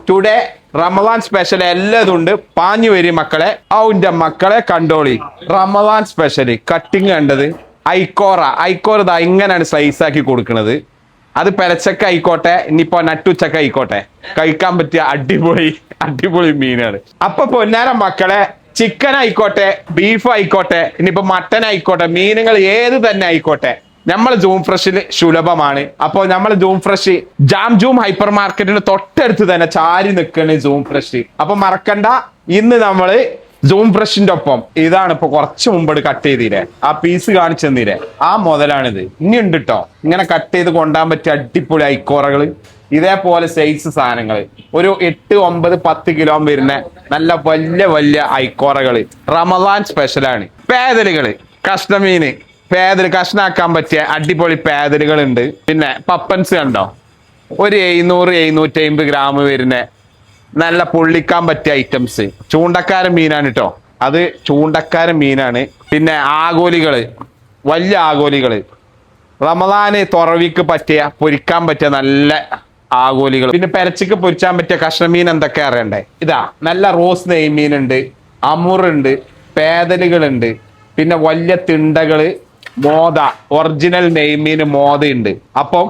Today Ramadan special എല്ലതും ഉണ്ട്. പാഞ്ഞു വരും മക്കളെ. ഔന്റെ മക്കളെ കണ്ടോളി. റമദാൻ സ്പെഷ്യൽ കട്ടിങ് കണ്ടത് ഐക്കോറ ഇതാ ഇങ്ങനെയാണ് സ്ലൈസ് ആക്കി കൊടുക്കുന്നത്. അത് പെരച്ചക്ക ആയിക്കോട്ടെ, ഇനിയിപ്പോ നട്ടുച്ചക്ക ആയിക്കോട്ടെ, കഴിക്കാൻ പറ്റിയ അടിപൊളി മീനാണ്. അപ്പൊ പൊന്നാര മക്കളെ, ചിക്കൻ ആയിക്കോട്ടെ, ബീഫ് ആയിക്കോട്ടെ, ഇനിയിപ്പോ മട്ടൻ ആയിക്കോട്ടെ, മീനുകൾ ഏത് തന്നെ ആയിക്കോട്ടെ, നമ്മൾ ജൂം ഫ്രഷിൽ സുലഭമാണ്. അപ്പോൾ നമ്മൾ ജൂം ഫ്രഷ് ജൂം ഹൈപ്പർ മാർക്കറ്റിന് തൊട്ടടുത്ത് തന്നെ ചാരി നിൽക്കുന്ന ജൂം ഫ്രഷ്. അപ്പൊ മറക്കണ്ട, ഇന്ന് നമ്മള് ജൂം ഫ്രഷിന്റെ ഒപ്പം ഇതാണ് ഇപ്പൊ കുറച്ച് മുമ്പ് കട്ട് ചെയ്തില്ലേ, ആ പീസ് കാണിച്ചു തന്നില്ലേ, ആ മുതലാണിത്. ഇനി ഉണ്ട് കേട്ടോ, ഇങ്ങനെ കട്ട് ചെയ്ത് കൊണ്ടാൻ പറ്റിയ അടിപൊളി ഐക്കോറകള്, ഇതേപോലെ സൈസ് സാധനങ്ങൾ ഒരു 8, 9, 10 കിലോ വരുന്ന നല്ല വലിയ ഐക്കോറകള് റമദാൻ സ്പെഷ്യലാണ്. പേദലുകള്, കഷ്ണമീന്, കഷ്ണാക്കാൻ പറ്റിയ അടിപൊളി പേദലുകൾ ഉണ്ട്. പിന്നെ പപ്പൻസ് കണ്ടോ, ഒരു 700-750 ഗ്രാം വരുന്ന നല്ല പൊള്ളിക്കാൻ പറ്റിയ ഐറ്റംസ്. ചൂണ്ടക്കാരൻ മീനാണ് കേട്ടോ, അത് ചൂണ്ടക്കാരൻ മീനാണ്. പിന്നെ ആഗോലികള്, വലിയ ആഗോലികള്, റമദാന് തുറവിക്ക് പറ്റിയ പൊരിക്കാൻ പറ്റിയ നല്ല ആഗോലികൾ. പിന്നെ പെരച്ചിക്ക് പൊരിച്ചാൻ പറ്റിയ കഷ്ണമീൻ എന്തൊക്കെ അറിയണ്ടേ, ഇതാ നല്ല റോസ് നെയ്മീനുണ്ട്, അമുറുണ്ട്, പേദലുകളുണ്ട്, പിന്നെ വലിയ തിണ്ടകള്, മോദ, ഒറിജിനൽ നെയ്മീന് മോദയുണ്ട്. അപ്പം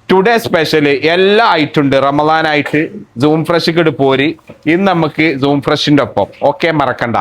ടുഡേ സ്പെഷ്യല് എല്ലാ ആയിട്ടുണ്ട്. റമദാനായിട്ട് ജൂം ഫ്രഷിക്ക് പോരി. ഇന്ന് നമുക്ക് ജൂം ഫ്രഷിന്റെ ഒപ്പം. ഓക്കെ, മറക്കണ്ട.